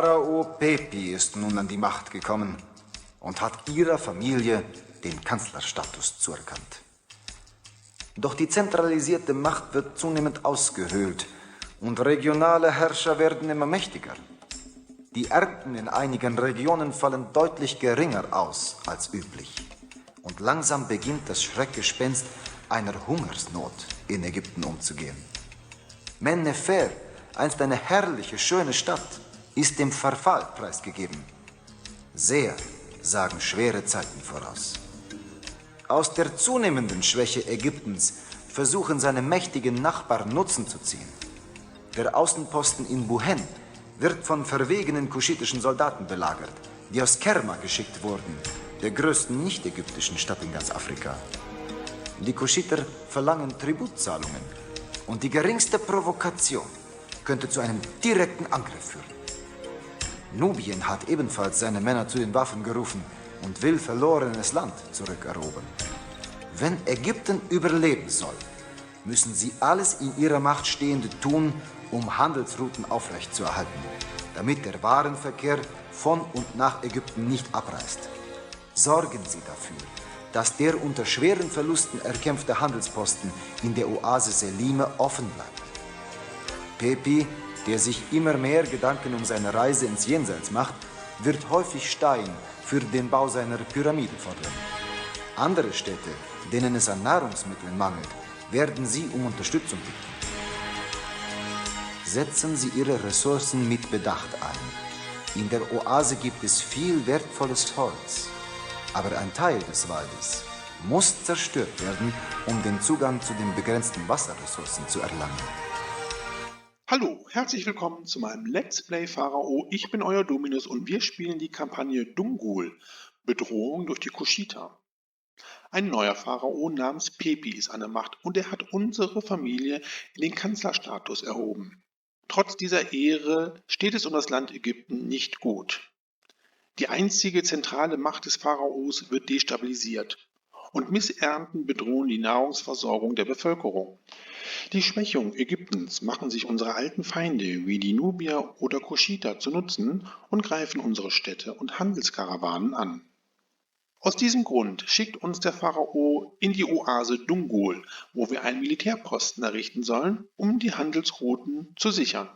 Pharao Pepi ist nun an die Macht gekommen und hat ihrer Familie den Kanzlerstatus zuerkannt. Doch die zentralisierte Macht wird zunehmend ausgehöhlt und regionale Herrscher werden immer mächtiger. Die Ernten in einigen Regionen fallen deutlich geringer aus als üblich. Und langsam beginnt das Schreckgespenst einer Hungersnot in Ägypten umzugehen. Men-Nefer, einst eine herrliche, schöne Stadt, ist dem Verfall preisgegeben. Sehr sagen schwere Zeiten voraus. Aus der zunehmenden Schwäche Ägyptens versuchen seine mächtigen Nachbarn Nutzen zu ziehen. Der Außenposten in Buhen wird von verwegenen kuschitischen Soldaten belagert, die aus Kerma geschickt wurden, der größten nicht-ägyptischen Stadt in ganz Afrika. Die Kuschiter verlangen Tributzahlungen und die geringste Provokation könnte zu einem direkten Angriff führen. Nubien hat ebenfalls seine Männer zu den Waffen gerufen und will verlorenes Land zurückerobern. Wenn Ägypten überleben soll, müssen sie alles in ihrer Macht Stehende tun, um Handelsrouten aufrechtzuerhalten, damit der Warenverkehr von und nach Ägypten nicht abreißt. Sorgen Sie dafür, dass der unter schweren Verlusten erkämpfte Handelsposten in der Oase Selime offen bleibt. Pepi, der sich immer mehr Gedanken um seine Reise ins Jenseits macht, wird häufig Stein für den Bau seiner Pyramide fordern. Andere Städte, denen es an Nahrungsmitteln mangelt, werden sie um Unterstützung bitten. Setzen Sie Ihre Ressourcen mit Bedacht ein. In der Oase gibt es viel wertvolles Holz, aber ein Teil des Waldes muss zerstört werden, um den Zugang zu den begrenzten Wasserressourcen zu erlangen. Hallo, herzlich willkommen zu meinem Let's Play Pharao. Ich bin euer Dominus und wir spielen die Kampagne Dungul, Bedrohung durch die Kuschiter. Ein neuer Pharao namens Pepi ist an der Macht und er hat unsere Familie in den Kanzlerstatus erhoben. Trotz dieser Ehre steht es um das Land Ägypten nicht gut. Die einzige zentrale Macht des Pharaos wird destabilisiert und Missernten bedrohen die Nahrungsversorgung der Bevölkerung. Die Schwächung Ägyptens machen sich unsere alten Feinde wie die Nubier oder Kuschiter zu Nutzen und greifen unsere Städte und Handelskarawanen an. Aus diesem Grund schickt uns der Pharao in die Oase Dungul, wo wir einen Militärposten errichten sollen, um die Handelsrouten zu sichern.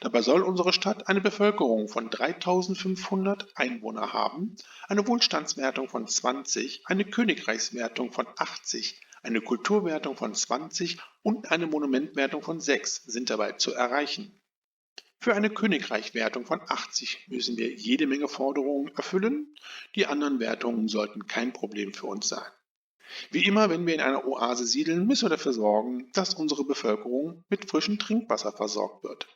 Dabei soll unsere Stadt eine Bevölkerung von 3500 Einwohner haben, eine Wohlstandswertung von 20, eine Königreichswertung von 80, eine Kulturwertung von 20 und eine Monumentwertung von 6 sind dabei zu erreichen. Für eine Königreichwertung von 80 müssen wir jede Menge Forderungen erfüllen, die anderen Wertungen sollten kein Problem für uns sein. Wie immer, wenn wir in einer Oase siedeln, müssen wir dafür sorgen, dass unsere Bevölkerung mit frischem Trinkwasser versorgt wird.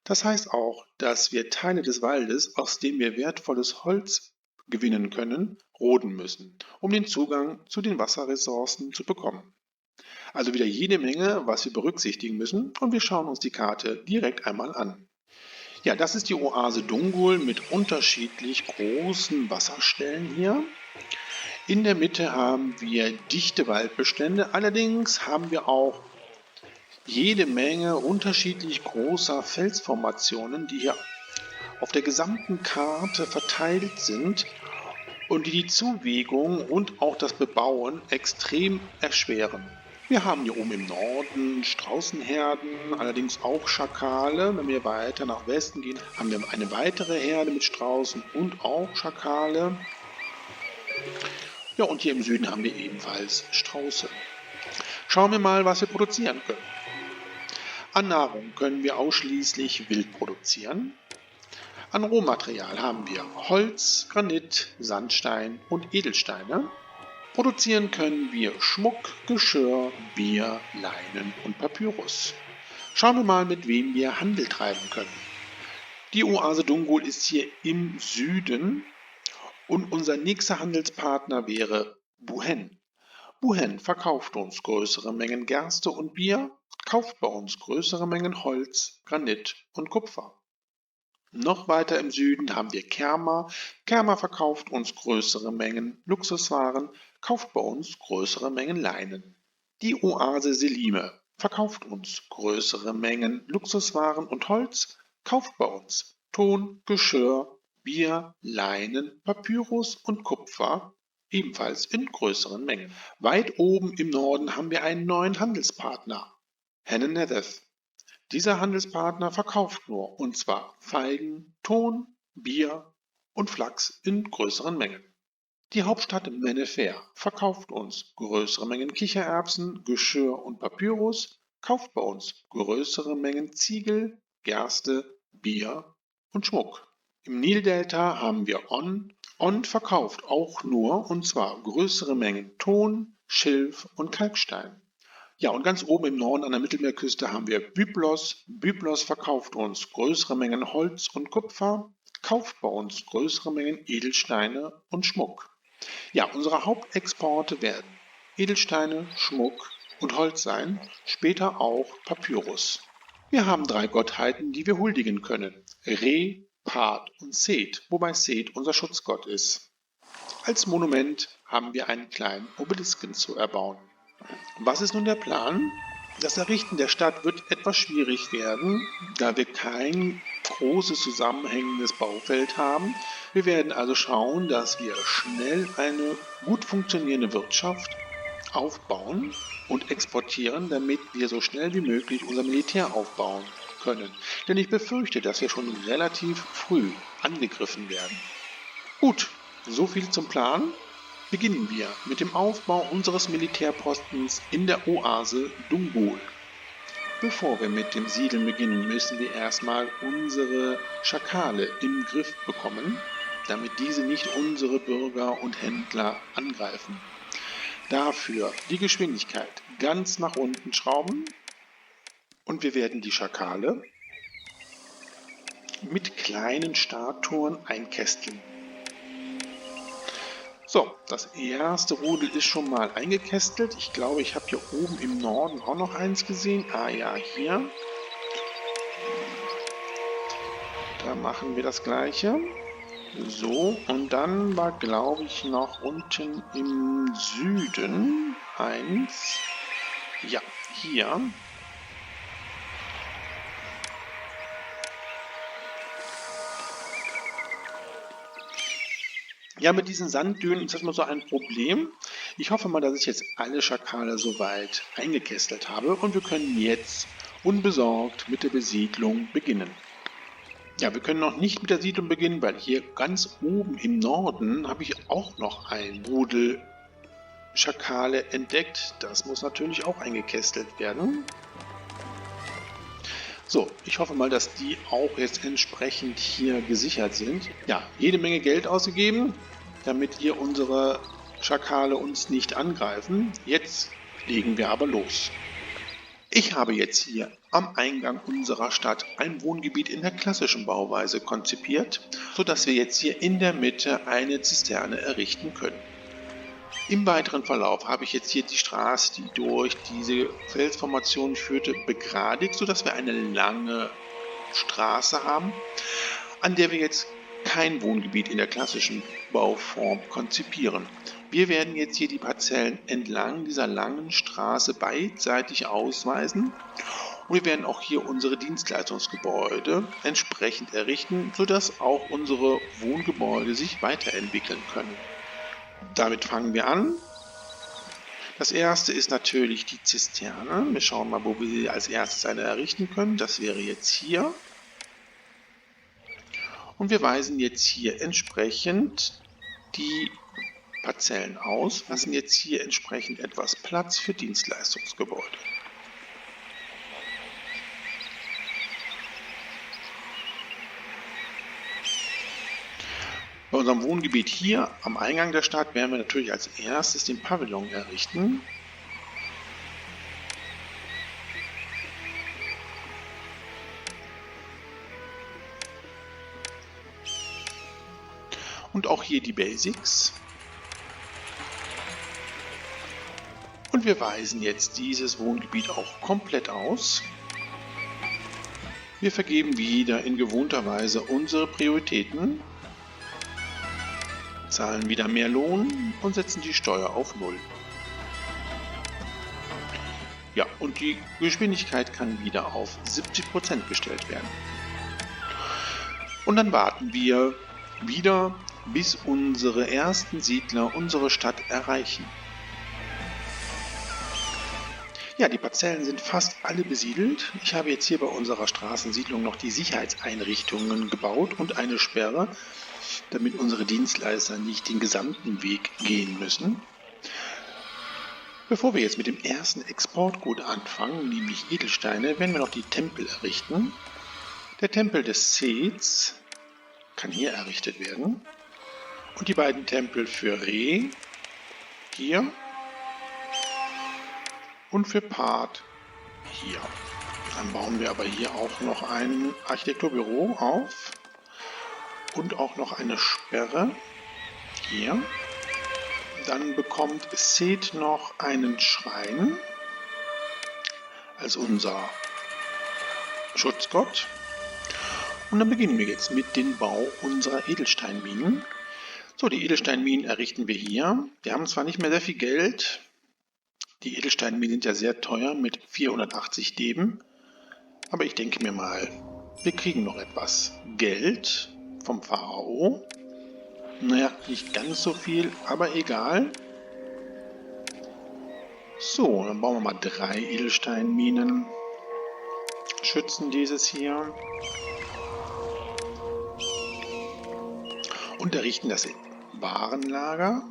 Das heißt auch, dass wir Teile des Waldes, aus dem wir wertvolles Holz gewinnen können, roden müssen, um den Zugang zu den Wasserressourcen zu bekommen. Also wieder jede Menge, was wir berücksichtigen müssen und wir schauen uns die Karte direkt einmal an. Ja, das ist die Oase Dungul mit unterschiedlich großen Wasserstellen hier. In der Mitte haben wir dichte Waldbestände, allerdings haben wir auch jede Menge unterschiedlich großer Felsformationen, die hier auf der gesamten Karte verteilt sind und die Zuwegung und auch das Bebauen extrem erschweren. Wir haben hier oben im Norden Straußenherden, allerdings auch Schakale. Wenn wir weiter nach Westen gehen, haben wir eine weitere Herde mit Straußen und auch Schakale. Ja, und hier im Süden haben wir ebenfalls Strauße. Schauen wir mal, was wir produzieren können. An Nahrung können wir ausschließlich Wild produzieren. An Rohmaterial haben wir Holz, Granit, Sandstein und Edelsteine. Produzieren können wir Schmuck, Geschirr, Bier, Leinen und Papyrus. Schauen wir mal, mit wem wir Handel treiben können. Die Oase Dungul ist hier im Süden und unser nächster Handelspartner wäre Buhen. Buhen verkauft uns größere Mengen Gerste und Bier, kauft bei uns größere Mengen Holz, Granit und Kupfer. Noch weiter im Süden haben wir Kerma. Kerma verkauft uns größere Mengen Luxuswaren, kauft bei uns größere Mengen Leinen. Die Oase Selime verkauft uns größere Mengen Luxuswaren und Holz, Kauft bei uns Ton, Geschirr, Bier, Leinen, Papyrus und Kupfer, ebenfalls in größeren Mengen. Weit oben im Norden haben wir einen neuen Handelspartner, Henenetheth. Dieser Handelspartner verkauft nur, und zwar Feigen, Ton, Bier und Flachs in größeren Mengen. Die Hauptstadt Mennefer verkauft uns größere Mengen Kichererbsen, Geschirr und Papyrus, kauft bei uns größere Mengen Ziegel, Gerste, Bier und Schmuck. Im Nildelta haben wir On. On verkauft auch nur, und zwar größere Mengen Ton, Schilf und Kalkstein. Ja, und ganz oben im Norden an der Mittelmeerküste haben wir Byblos. Byblos verkauft uns größere Mengen Holz und Kupfer, kauft bei uns größere Mengen Edelsteine und Schmuck. Ja, unsere Hauptexporte werden Edelsteine, Schmuck und Holz sein, später auch Papyrus. Wir haben 3 Gottheiten, die wir huldigen können: Re, Phat und Seth, wobei Seth unser Schutzgott ist. Als Monument haben wir einen kleinen Obelisken zu erbauen. Was ist nun der Plan? Das Errichten der Stadt wird etwas schwierig werden, da wir kein großes zusammenhängendes Baufeld haben. Wir werden also schauen, dass wir schnell eine gut funktionierende Wirtschaft aufbauen und exportieren, damit wir so schnell wie möglich unser Militär aufbauen können. Denn ich befürchte, dass wir schon relativ früh angegriffen werden. Gut, so viel zum Plan. Beginnen wir mit dem Aufbau unseres Militärpostens in der Oase Dungul. Bevor wir mit dem Siedeln beginnen, müssen wir erstmal unsere Schakale im Griff bekommen, damit diese nicht unsere Bürger und Händler angreifen. Dafür die Geschwindigkeit ganz nach unten schrauben und wir werden die Schakale mit kleinen Statuen einkästeln. So, das erste Rudel ist schon mal eingekästelt. Ich glaube, ich habe hier oben im Norden auch noch eins gesehen. Ah ja, hier. Da machen wir das gleiche. So, und dann war, glaube ich, noch unten im Süden eins. Ja, hier. Ja, mit diesen Sanddünen ist das mal so ein Problem. Ich hoffe mal, dass ich jetzt alle Schakale soweit eingekästelt habe und wir können jetzt unbesorgt mit der Besiedlung beginnen. Ja, wir können noch nicht mit der Siedlung beginnen, weil hier ganz oben im Norden habe ich auch noch ein Rudel Schakale entdeckt. Das muss natürlich auch eingekästelt werden. So, ich hoffe mal, dass die auch jetzt entsprechend hier gesichert sind. Ja, jede Menge Geld ausgegeben, damit hier unsere Schakale uns nicht angreifen. Jetzt legen wir aber los. Ich habe jetzt hier am Eingang unserer Stadt ein Wohngebiet in der klassischen Bauweise konzipiert, sodass wir jetzt hier in der Mitte eine Zisterne errichten können. Im weiteren Verlauf habe ich jetzt hier die Straße, die durch diese Felsformation führte, begradigt, sodass wir eine lange Straße haben, an der wir jetzt kein Wohngebiet in der klassischen Bauform konzipieren. Wir werden jetzt hier die Parzellen entlang dieser langen Straße beidseitig ausweisen und wir werden auch hier unsere Dienstleistungsgebäude entsprechend errichten, sodass auch unsere Wohngebäude sich weiterentwickeln können. Damit fangen wir an. Das erste ist natürlich die Zisterne. Wir schauen mal, wo wir als erstes eine errichten können. Das wäre jetzt hier. Und wir weisen jetzt hier entsprechend die Parzellen aus, lassen jetzt hier entsprechend etwas Platz für Dienstleistungsgebäude. Bei unserem Wohngebiet hier am Eingang der Stadt werden wir natürlich als erstes den Pavillon errichten. Und auch hier die Basics. Und wir weisen jetzt dieses Wohngebiet auch komplett aus. Wir vergeben wieder in gewohnter Weise unsere Prioritäten, zahlen wieder mehr Lohn und setzen die Steuer auf 0. Ja, und die Geschwindigkeit kann wieder auf 70% gestellt werden. Und dann warten wir wieder, bis unsere ersten Siedler unsere Stadt erreichen. Ja, die Parzellen sind fast alle besiedelt. Ich habe jetzt hier bei unserer Straßensiedlung noch die Sicherheitseinrichtungen gebaut und eine Sperre, damit unsere Dienstleister nicht den gesamten Weg gehen müssen. Bevor wir jetzt mit dem ersten Exportgut anfangen, nämlich Edelsteine, werden wir noch die Tempel errichten. Der Tempel des Seths kann hier errichtet werden. Und die beiden Tempel für Re hier und für Part hier. Dann bauen wir aber hier auch noch ein Architekturbüro auf und auch noch eine Sperre hier. Dann bekommt Seth noch einen Schrein als unser Schutzgott. Und dann beginnen wir jetzt mit dem Bau unserer Edelsteinminen. So, die Edelsteinminen errichten wir hier. Wir haben zwar nicht mehr sehr viel Geld. Die Edelsteinminen sind ja sehr teuer mit 480 Deben. Aber ich denke mir mal, wir kriegen noch etwas Geld vom Pharao. Naja, nicht ganz so viel, aber egal. So, dann bauen wir mal 3 Edelsteinminen. Schützen dieses hier. Und errichten das Warenlager.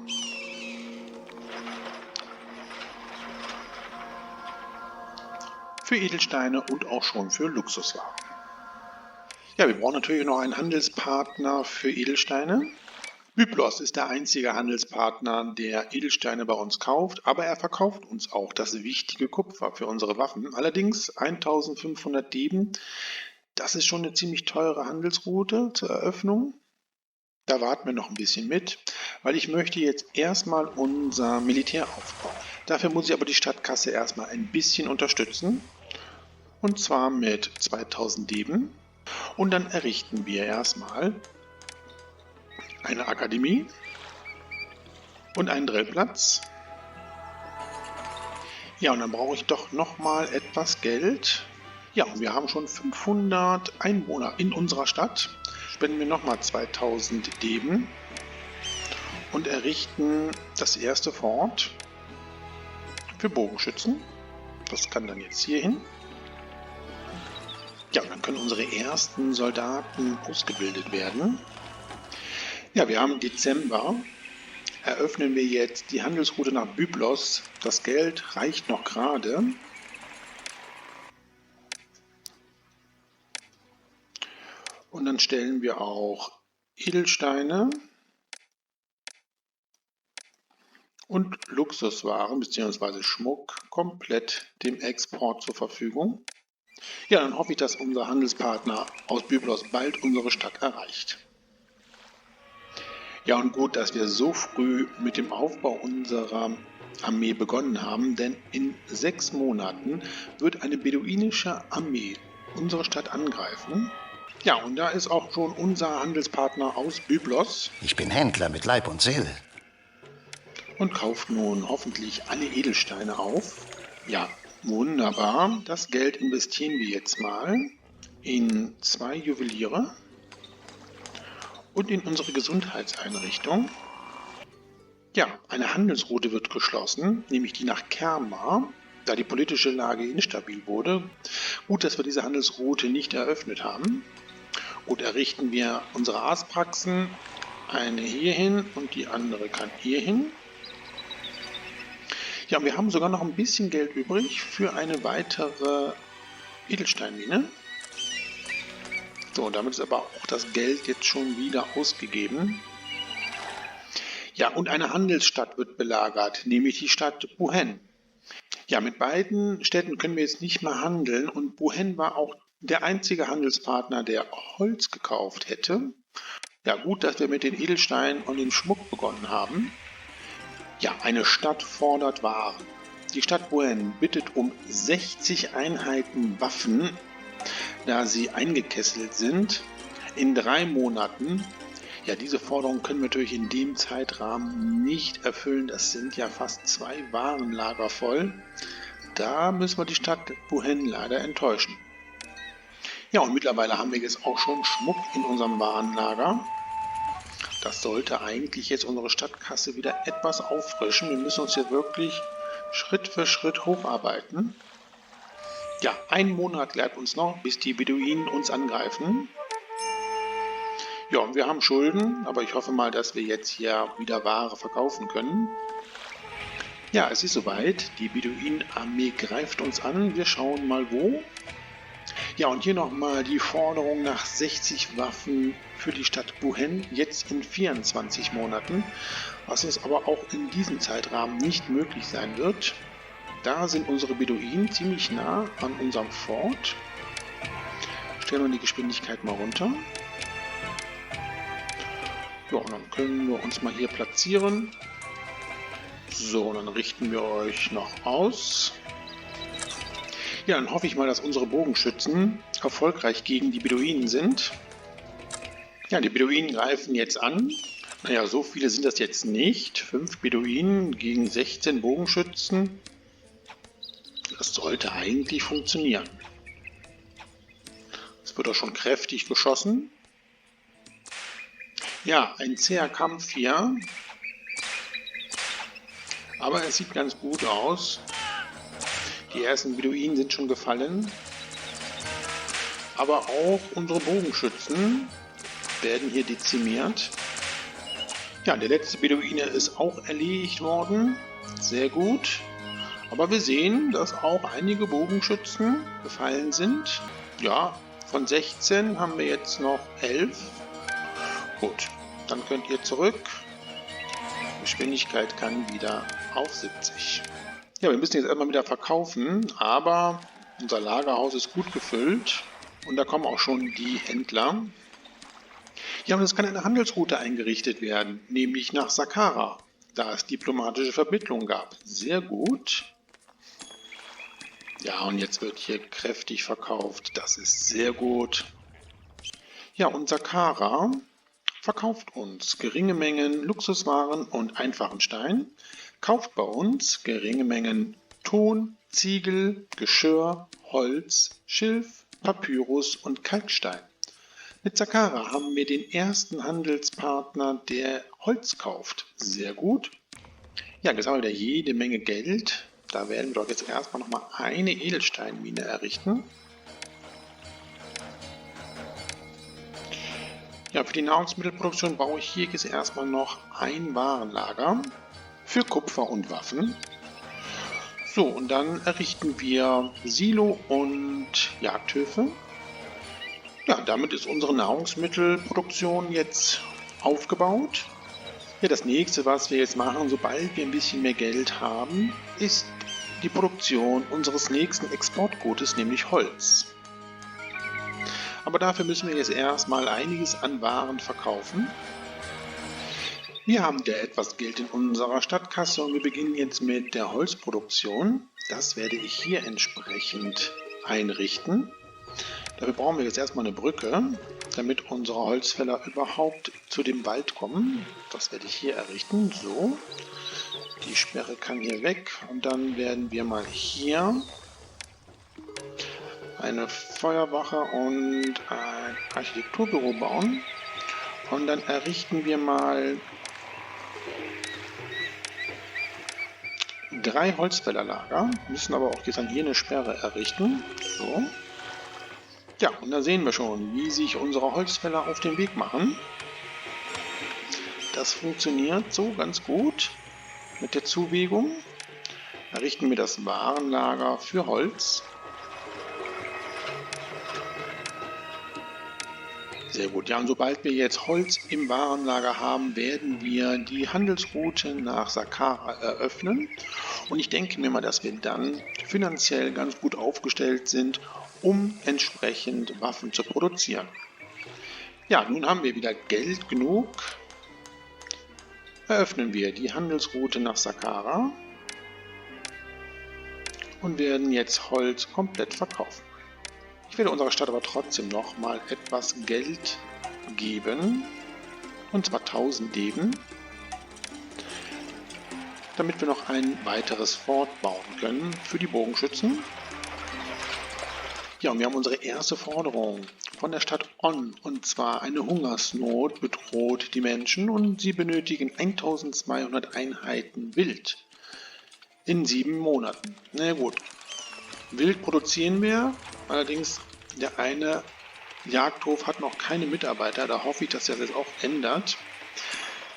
Für Edelsteine und auch schon für Luxuswaren. Ja, wir brauchen natürlich noch einen Handelspartner für Edelsteine. Byblos ist der einzige Handelspartner, der Edelsteine bei uns kauft, aber er verkauft uns auch das wichtige Kupfer für unsere Waffen. Allerdings 1500 Deben, das ist schon eine ziemlich teure Handelsroute zur Eröffnung. Da warten wir noch ein bisschen mit, weil ich möchte jetzt erstmal unser Militär aufbauen. Dafür muss ich aber die Stadtkasse erstmal ein bisschen unterstützen. Und zwar mit 2000 Deben. Und dann errichten wir erstmal eine Akademie und einen Drillplatz. Ja, und dann brauche ich doch nochmal etwas Geld. Ja, und wir haben schon 500 Einwohner in unserer Stadt. Spenden wir nochmal 2000 Deben und errichten das erste Fort für Bogenschützen. Das kann dann jetzt hier hin. Ja, und dann können unsere ersten Soldaten ausgebildet werden. Ja, wir haben Dezember. Eröffnen wir jetzt die Handelsroute nach Byblos. Das Geld reicht noch gerade. Und dann stellen wir auch Edelsteine und Luxuswaren bzw. Schmuck komplett dem Export zur Verfügung. Ja, dann hoffe ich, dass unser Handelspartner aus Byblos bald unsere Stadt erreicht. Ja, und gut, dass wir so früh mit dem Aufbau unserer Armee begonnen haben, denn in 6 Monaten wird eine beduinische Armee unsere Stadt angreifen. Ja, und da ist auch schon unser Handelspartner aus Byblos. Ich bin Händler mit Leib und Seele. Und kauft nun hoffentlich alle Edelsteine auf. Ja, wunderbar. Das Geld investieren wir jetzt mal in 2 Juweliere und in unsere Gesundheitseinrichtung. Ja, eine Handelsroute wird geschlossen, nämlich die nach Kerma, da die politische Lage instabil wurde. Gut, dass wir diese Handelsroute nicht eröffnet haben. Gut, errichten wir unsere Arztpraxen, eine hierhin und die andere kann hierhin. Ja, und wir haben sogar noch ein bisschen Geld übrig für eine weitere Edelsteinmine. So, damit ist aber auch das Geld jetzt schon wieder ausgegeben. Ja, und eine Handelsstadt wird belagert, nämlich die Stadt Buhen. Ja, mit beiden Städten können wir jetzt nicht mehr handeln und Buhen war auch der einzige Handelspartner, der Holz gekauft hätte. Ja, gut, dass wir mit den Edelsteinen und dem Schmuck begonnen haben. Ja, eine Stadt fordert Waren. Die Stadt Buhen bittet um 60 Einheiten Waffen, da sie eingekesselt sind, in 3 Monaten. Ja, diese Forderung können wir natürlich in dem Zeitrahmen nicht erfüllen. Das sind ja fast 2 Warenlager voll. Da müssen wir die Stadt Buhen leider enttäuschen. Ja, und mittlerweile haben wir jetzt auch schon Schmuck in unserem Warenlager. Das sollte eigentlich jetzt unsere Stadtkasse wieder etwas auffrischen. Wir müssen uns hier wirklich Schritt für Schritt hocharbeiten. Ja, 1 Monat bleibt uns noch, bis die Beduinen uns angreifen. Ja, und wir haben Schulden, aber ich hoffe mal, dass wir jetzt hier wieder Ware verkaufen können. Ja, es ist soweit. Die Beduinenarmee greift uns an. Wir schauen mal wo. Ja, und hier nochmal die Forderung nach 60 Waffen für die Stadt Wuhan, jetzt in 24 Monaten, was uns aber auch in diesem Zeitrahmen nicht möglich sein wird. Da sind unsere Beduinen ziemlich nah an unserem Fort. Stellen wir die Geschwindigkeit mal runter. Ja, und dann können wir uns mal hier platzieren. So, und dann richten wir euch noch aus. Ja, dann hoffe ich mal, dass unsere Bogenschützen erfolgreich gegen die Beduinen sind. Ja, die Beduinen greifen jetzt an. Naja, so viele sind das jetzt nicht. 5 Beduinen gegen 16 Bogenschützen. Das sollte eigentlich funktionieren. Es wird auch schon kräftig geschossen. Ja, ein zäher Kampf hier. Aber es sieht ganz gut aus. Die ersten Beduinen sind schon gefallen. Aber auch unsere Bogenschützen werden hier dezimiert. Ja, der letzte Beduine ist auch erledigt worden. Sehr gut. Aber wir sehen, dass auch einige Bogenschützen gefallen sind. Ja, von 16 haben wir jetzt noch 11. Gut, dann könnt ihr zurück. Geschwindigkeit kann wieder auf 70. Ja, wir müssen jetzt erstmal wieder verkaufen, aber unser Lagerhaus ist gut gefüllt und da kommen auch schon die Händler. Ja, und es kann eine Handelsroute eingerichtet werden, nämlich nach Saqqara, da es diplomatische Vermittlung gab. Sehr gut. Ja, und jetzt wird hier kräftig verkauft, das ist sehr gut. Ja, und Saqqara verkauft uns geringe Mengen Luxuswaren und einfachen Stein, kauft bei uns geringe Mengen Ton, Ziegel, Geschirr, Holz, Schilf, Papyrus und Kalkstein. Mit Saqqara haben wir den ersten Handelspartner, der Holz kauft. Sehr gut. Ja, jetzt haben wir wieder jede Menge Geld. Da werden wir doch jetzt erstmal nochmal eine Edelsteinmine errichten. Ja, für die Nahrungsmittelproduktion baue ich hier jetzt erstmal noch ein Warenlager für Kupfer und Waffen. So, und dann errichten wir Silo und Jagdhöfe. Ja, damit ist unsere Nahrungsmittelproduktion jetzt aufgebaut. Ja, das nächste, was wir jetzt machen, sobald wir ein bisschen mehr Geld haben, ist die Produktion unseres nächsten Exportgutes, nämlich Holz. Aber dafür müssen wir jetzt erstmal einiges an Waren verkaufen. Wir haben ja etwas Geld in unserer Stadtkasse und wir beginnen jetzt mit der Holzproduktion. Das werde ich hier entsprechend einrichten. Dafür brauchen wir jetzt erstmal eine Brücke, damit unsere Holzfäller überhaupt zu dem Wald kommen. Das werde ich hier errichten. So, die Sperre kann hier weg und dann werden wir mal hier eine Feuerwache und ein Architekturbüro bauen. Und dann errichten wir mal 3 Holzfällerlager. Müssen aber auch jetzt dann hier eine Sperre errichten. So. Ja, und da sehen wir schon, wie sich unsere Holzfäller auf den Weg machen. Das funktioniert so ganz gut mit der Zuwägung. Errichten wir das Warenlager für Holz. Sehr gut. Ja, und sobald wir jetzt Holz im Warenlager haben, werden wir die Handelsroute nach Saqqara eröffnen. Und ich denke mir mal, dass wir dann finanziell ganz gut aufgestellt sind, um entsprechend Waffen zu produzieren. Ja, nun haben wir wieder Geld genug. Eröffnen wir die Handelsroute nach Saqqara und werden jetzt Holz komplett verkaufen. Ich werde unserer Stadt aber trotzdem noch mal etwas Geld geben, und zwar 1000 Deben, damit wir noch ein weiteres Fort bauen können für die Bogenschützen. Ja, und wir haben unsere erste Forderung von der Stadt On, und zwar eine Hungersnot bedroht die Menschen und sie benötigen 1200 Einheiten Wild in 7 Monaten. Na gut, Wild produzieren wir, allerdings der eine Jagdhof hat noch keine Mitarbeiter, da hoffe ich, dass sich das jetzt auch ändert.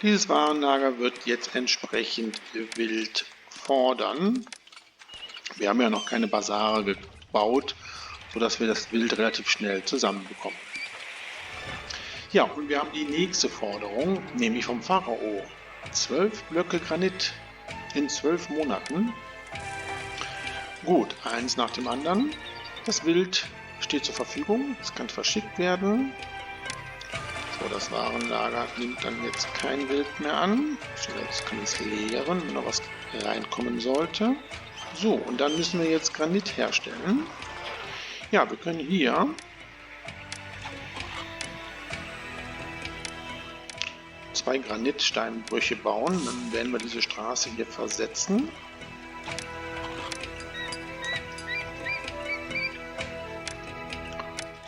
Dieses Warenlager wird jetzt entsprechend Wild fordern. Wir haben ja noch keine Basare gebaut, sodass wir das Wild relativ schnell zusammenbekommen. Ja, und wir haben die nächste Forderung, nämlich vom Pharao. 12 Blöcke Granit in 12 Monaten. Gut, eins nach dem anderen. Das Wild steht zur Verfügung, es kann verschickt werden. So, das Warenlager nimmt dann jetzt kein Wild mehr an. So, jetzt kann ich es leeren, wenn noch was reinkommen sollte. So, und dann müssen wir jetzt Granit herstellen. Ja, wir können hier zwei Granitsteinbrüche bauen. Dann werden wir diese Straße hier versetzen.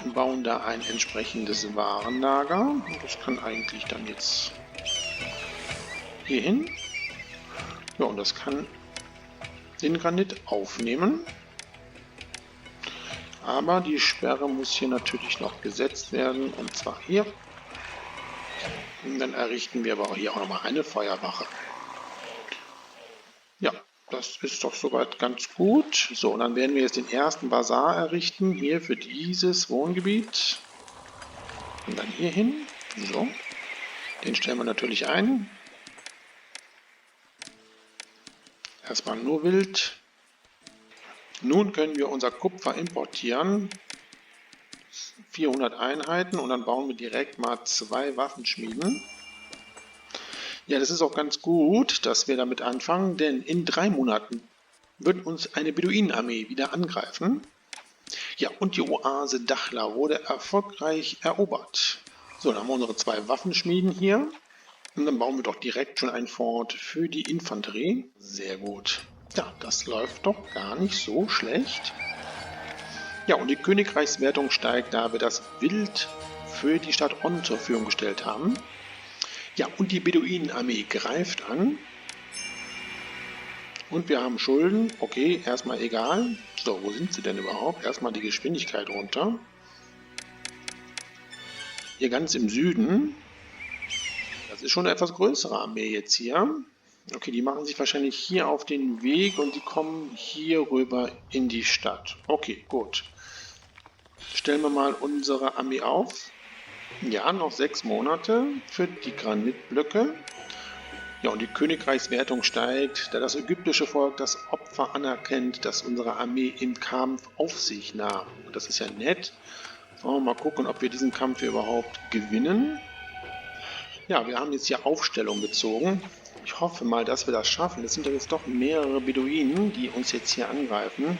Und bauen da ein entsprechendes Warenlager. Das kann eigentlich dann jetzt hier hin. Ja, und das kann den Granit aufnehmen. Aber die Sperre muss hier natürlich noch gesetzt werden, und zwar hier. Und dann errichten wir aber auch hier auch nochmal eine Feuerwache. Ja, das ist doch soweit ganz gut. So, und dann werden wir jetzt den ersten Basar errichten, hier für dieses Wohngebiet. Und dann hier hin. So, den stellen wir natürlich ein. Erstmal nur Wild. Nun können wir unser Kupfer importieren. 400 Einheiten, und dann bauen wir direkt mal 2 Waffenschmieden. Ja, das ist auch ganz gut, dass wir damit anfangen, denn in 3 Monaten wird uns eine Beduinenarmee wieder angreifen. Ja, und die Oase Dakhla wurde erfolgreich erobert. So, dann haben wir unsere 2 Waffenschmieden hier. Und dann bauen wir doch direkt schon ein Fort für die Infanterie. Sehr gut. Ja, das läuft doch gar nicht so schlecht. Ja, und die Königreichswertung steigt, da wir das Wild für die Stadt On zur Verfügung gestellt haben. Ja, und die Beduinenarmee greift an. Und wir haben Schulden. Okay, erstmal egal. So, wo sind sie denn überhaupt? Erstmal die Geschwindigkeit runter. Hier ganz im Süden. Das ist schon eine etwas größere Armee jetzt hier. Okay, die machen sich wahrscheinlich hier auf den Weg und die kommen hier rüber in die Stadt. Okay, gut. Stellen wir mal unsere Armee auf. Ja, noch 6 Monate für die Granitblöcke. Ja, und die Königreichswertung steigt, da das ägyptische Volk das Opfer anerkennt, das unsere Armee im Kampf auf sich nahm. Und das ist ja nett. Wollen wir mal gucken, ob wir diesen Kampf hier überhaupt gewinnen. Ja, wir haben jetzt hier Aufstellung bezogen. Ich hoffe mal, dass wir das schaffen. Es sind ja jetzt doch mehrere Beduinen, die uns jetzt hier angreifen.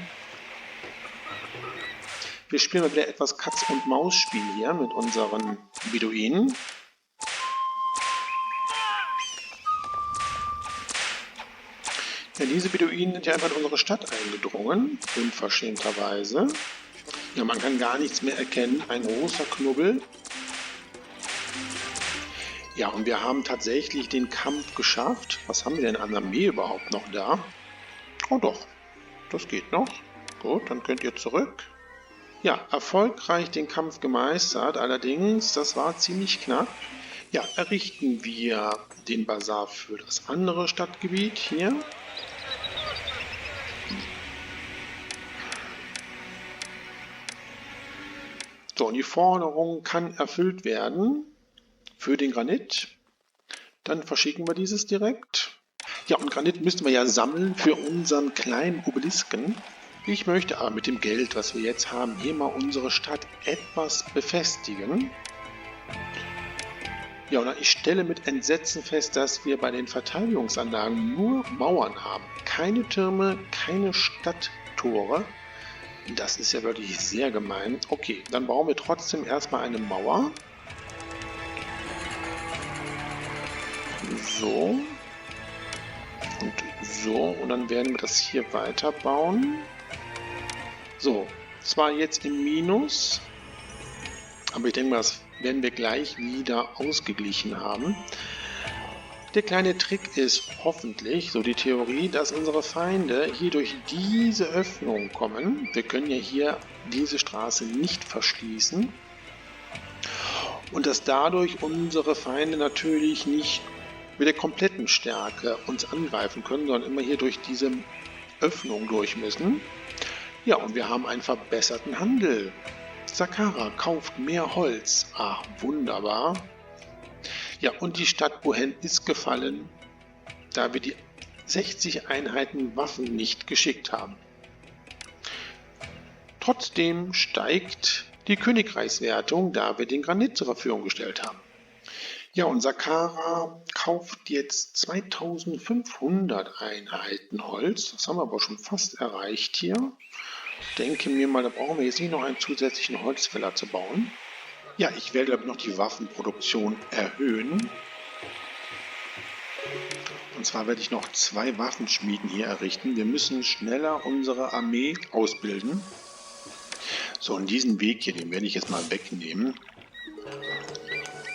Wir spielen mal wieder etwas Katz-und-Maus-Spiel hier mit unseren Beduinen. Ja, diese Beduinen sind ja einfach in unsere Stadt eingedrungen, unverschämterweise. Ja, man kann gar nichts mehr erkennen. Ein großer Knubbel. Ja, und wir haben tatsächlich den Kampf geschafft. Was haben wir denn an Armee überhaupt noch da? Oh doch, das geht noch. Gut, dann könnt ihr zurück. Ja, erfolgreich den Kampf gemeistert. Allerdings, das war ziemlich knapp. Ja, errichten wir den Basar für das andere Stadtgebiet hier. So, und die Forderung kann erfüllt werden für den Granit. Dann verschicken wir dieses direkt. Ja, und Granit müssen wir ja sammeln für unseren kleinen Obelisken. Ich möchte aber mit dem Geld, was wir jetzt haben, hier mal unsere Stadt etwas befestigen. Ja, und ich stelle mit Entsetzen fest, dass wir bei den Verteidigungsanlagen nur Mauern haben. Keine Türme, keine Stadttore. Das ist ja wirklich sehr gemein. Okay, dann bauen wir trotzdem erstmal eine Mauer. So. Und so. Und dann werden wir das hier weiterbauen. So. zwar jetzt im Minus, aber ich denke mal, das werden wir gleich wieder ausgeglichen haben. Der kleine Trick ist hoffentlich, so die Theorie, dass unsere Feinde hier durch diese Öffnung kommen. Wir können ja hier diese Straße nicht verschließen. Und dass dadurch unsere Feinde natürlich nicht mit der kompletten Stärke uns angreifen können, sondern immer hier durch diese Öffnung durch müssen. Ja, und wir haben einen verbesserten Handel. Saqqara kauft mehr Holz. Ach, wunderbar. Ja, und die Stadt Bohen ist gefallen, da wir die 60 Einheiten Waffen nicht geschickt haben. Trotzdem steigt die Königreichswertung, da wir den Granit zur Verfügung gestellt haben. Ja, und Saqqara kauft jetzt 2500 Einheiten Holz. Das haben wir aber schon fast erreicht hier. Ich denke mir mal, da brauchen wir jetzt nicht noch einen zusätzlichen Holzfäller zu bauen. Ja, ich werde noch die Waffenproduktion erhöhen. Und zwar werde ich noch 2 Waffenschmieden hier errichten. Wir müssen schneller unsere Armee ausbilden. So, und diesen Weg hier, den werde ich jetzt mal wegnehmen.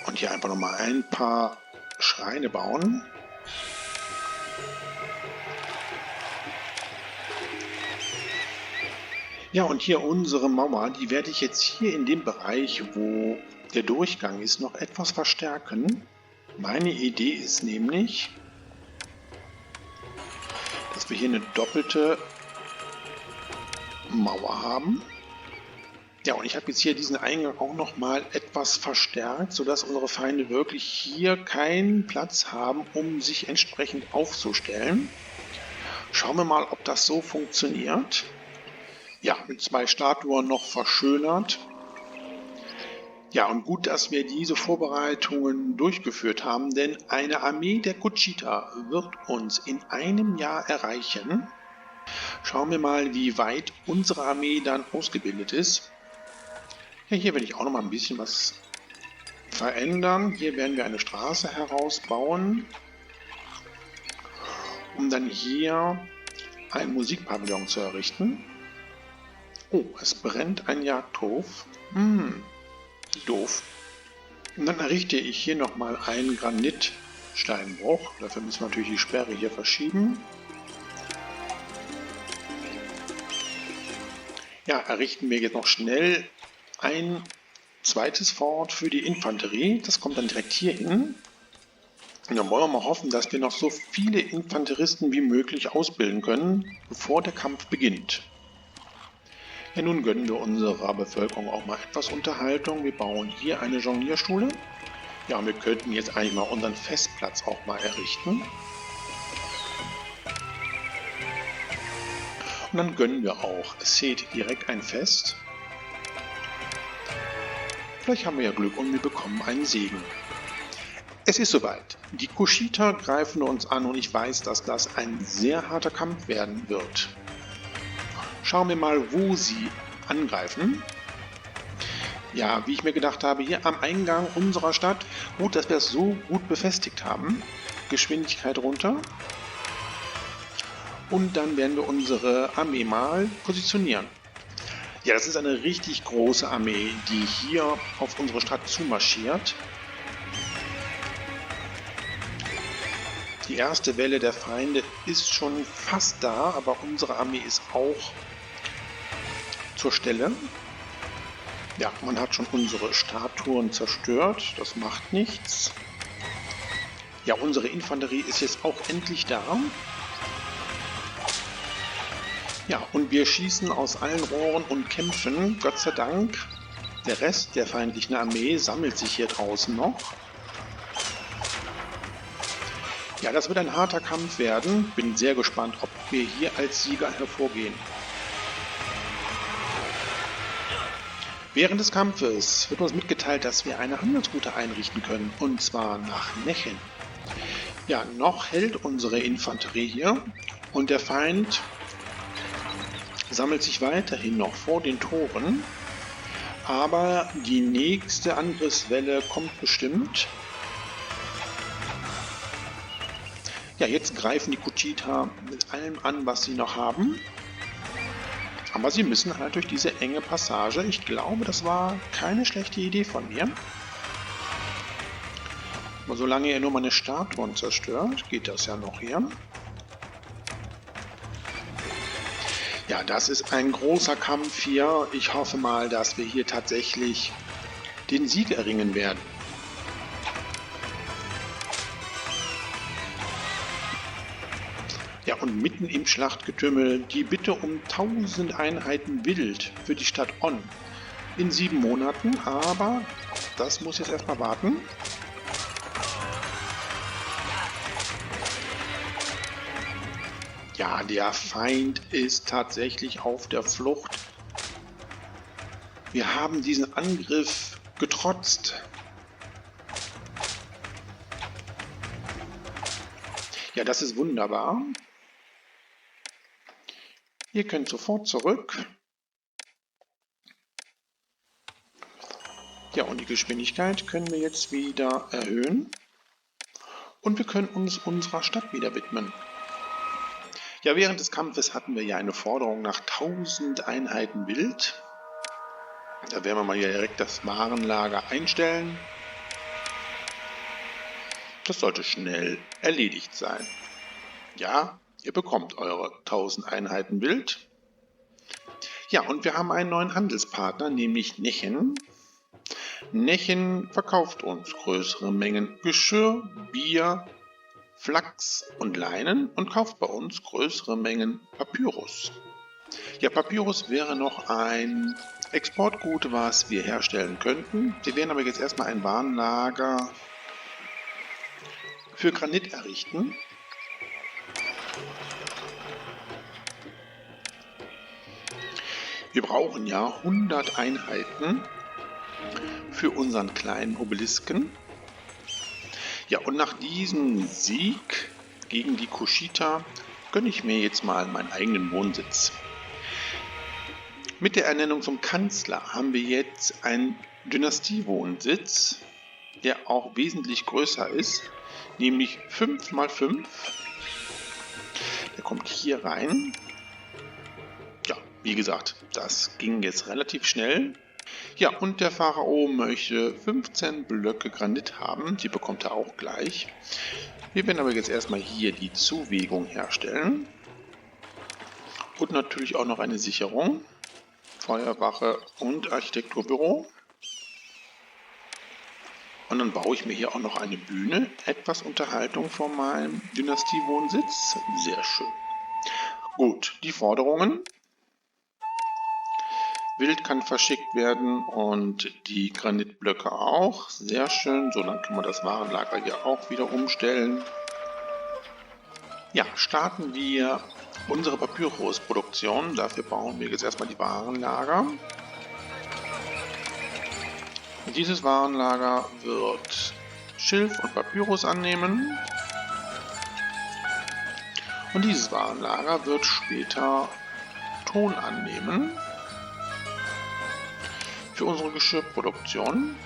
Und hier einfach nochmal ein paar Schreine bauen. Ja, und hier unsere Mauer, die werde ich jetzt hier in dem Bereich, wo der Durchgang ist, noch etwas verstärken. Meine Idee ist nämlich, dass wir hier eine doppelte Mauer haben. Ja, und ich habe jetzt hier diesen Eingang auch nochmal etwas verstärkt, sodass unsere Feinde wirklich hier keinen Platz haben, um sich entsprechend aufzustellen. Schauen wir mal, ob das so funktioniert. Ja, mit 2 Statuen noch verschönert. Ja, und gut, dass wir diese Vorbereitungen durchgeführt haben, denn eine Armee der Kushiter wird uns in einem Jahr erreichen. Schauen wir mal, wie weit unsere Armee dann ausgebildet ist. Ja, hier werde ich auch noch mal ein bisschen was verändern. Hier werden wir eine Straße herausbauen, um dann hier ein Musikpavillon zu errichten. Oh, es brennt ein Jagdhof. Doof. Und dann errichte ich hier nochmal einen Granitsteinbruch. Dafür müssen wir natürlich die Sperre hier verschieben. Ja, errichten wir jetzt noch schnell ein zweites Fort für die Infanterie. Das kommt dann direkt hier hin. Und dann wollen wir mal hoffen, dass wir noch so viele Infanteristen wie möglich ausbilden können, bevor der Kampf beginnt. Ja, nun gönnen wir unserer Bevölkerung auch mal etwas Unterhaltung. Wir bauen hier eine Jonglierschule. Ja, und wir könnten jetzt eigentlich mal unseren Festplatz auch mal errichten. Und dann gönnen wir auch Seth direkt ein Fest. Vielleicht haben wir ja Glück und wir bekommen einen Segen. Es ist soweit. Die Kushiter greifen uns an und ich weiß, dass das ein sehr harter Kampf werden wird. Schauen wir mal, wo sie angreifen. Ja, wie ich mir gedacht habe, hier am Eingang unserer Stadt. Gut, dass wir es so gut befestigt haben. Geschwindigkeit runter. Und dann werden wir unsere Armee mal positionieren. Ja, das ist eine richtig große Armee, die hier auf unsere Stadt zumarschiert. Die erste Welle der Feinde ist schon fast da, aber unsere Armee ist auch zur Stelle. Ja, man hat schon unsere Statuen zerstört, das macht nichts. Ja, unsere Infanterie ist jetzt auch endlich da. Ja, und wir schießen aus allen Rohren und kämpfen, Gott sei Dank. Der Rest der feindlichen Armee sammelt sich hier draußen noch. Ja, das wird ein harter Kampf werden. Bin sehr gespannt, ob wir hier als Sieger hervorgehen. Während des Kampfes wird uns mitgeteilt, dass wir eine Handelsroute einrichten können, und zwar nach Nechen. Ja, noch hält unsere Infanterie hier und der Feind sammelt sich weiterhin noch vor den Toren, aber die nächste Angriffswelle kommt bestimmt. Ja, jetzt greifen die Kushiter mit allem an, was sie noch haben. Aber sie müssen halt durch diese enge Passage. Ich glaube, das war keine schlechte Idee von mir. Aber solange er nur meine Statuen zerstört, geht das ja noch hier. Ja, das ist ein großer Kampf hier. Ich hoffe mal, dass wir hier tatsächlich den Sieg erringen werden. Ja, und mitten im Schlachtgetümmel die Bitte um 1000 Einheiten Wild für die Stadt On in 7 Monaten, aber das muss jetzt erstmal warten. Ja, der Feind ist tatsächlich auf der Flucht. Wir haben diesen Angriff getrotzt. Ja, das ist wunderbar. Ihr könnt sofort zurück. Ja, und die Geschwindigkeit können wir jetzt wieder erhöhen. Und wir können uns unserer Stadt wieder widmen. Ja, während des Kampfes hatten wir ja eine Forderung nach 1000 Einheiten Wild. Da werden wir mal hier direkt das Warenlager einstellen. Das sollte schnell erledigt sein. Ja, ihr bekommt eure 1000 Einheiten Wild. Ja, und wir haben einen neuen Handelspartner, nämlich Nechen. Nechen verkauft uns größere Mengen Geschirr, Bier, Flachs und Leinen und kauft bei uns größere Mengen Papyrus. Ja, Papyrus wäre noch ein Exportgut, was wir herstellen könnten. Wir werden aber jetzt erstmal ein Warenlager für Granit errichten. Wir brauchen ja 100 Einheiten für unseren kleinen Obelisken. Ja, und nach diesem Sieg gegen die Kushiter gönne ich mir jetzt mal meinen eigenen Wohnsitz. Mit der Ernennung zum Kanzler haben wir jetzt einen Dynastiewohnsitz, der auch wesentlich größer ist, nämlich 5×5. Der kommt hier rein. Ja, wie gesagt, das ging jetzt relativ schnell. Ja, und der Pharao möchte 15 Blöcke Granit haben, die bekommt er auch gleich. Wir werden aber jetzt erstmal hier die Zuwegung herstellen. Und natürlich auch noch eine Sicherung. Feuerwache und Architekturbüro. Und dann baue ich mir hier auch noch eine Bühne. Etwas Unterhaltung vor meinem Dynastiewohnsitz. Sehr schön. Gut, die Forderungen. Wild kann verschickt werden und die Granitblöcke auch. Sehr schön. So, dann können wir das Warenlager hier auch wieder umstellen. Ja, starten wir unsere Papyrusproduktion. Dafür bauen wir jetzt erstmal die Warenlager. Dieses Warenlager wird Schilf und Papyrus annehmen. Und dieses Warenlager wird später Ton annehmen. Für unsere Geschirrproduktion.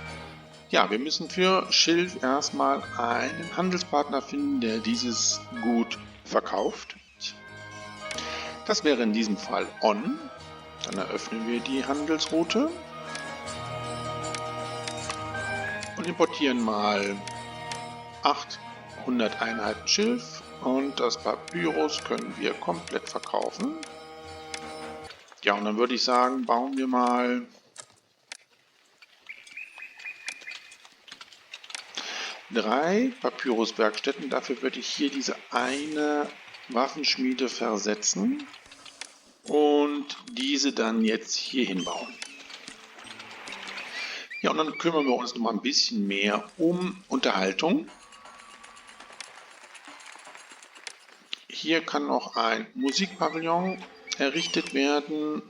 Ja, wir müssen für Schilf erstmal einen Handelspartner finden, der dieses Gut verkauft. Das wäre in diesem Fall On. Dann eröffnen wir die Handelsroute und importieren mal 800 Einheiten Schilf und das Papyrus können wir komplett verkaufen. Ja, und dann würde ich sagen, bauen wir mal 3 Papyruswerkstätten. Dafür würde ich hier diese eine Waffenschmiede versetzen und diese dann jetzt hier hinbauen. Ja, und dann kümmern wir uns noch mal ein bisschen mehr um Unterhaltung. Hier kann noch ein Musikpavillon errichtet werden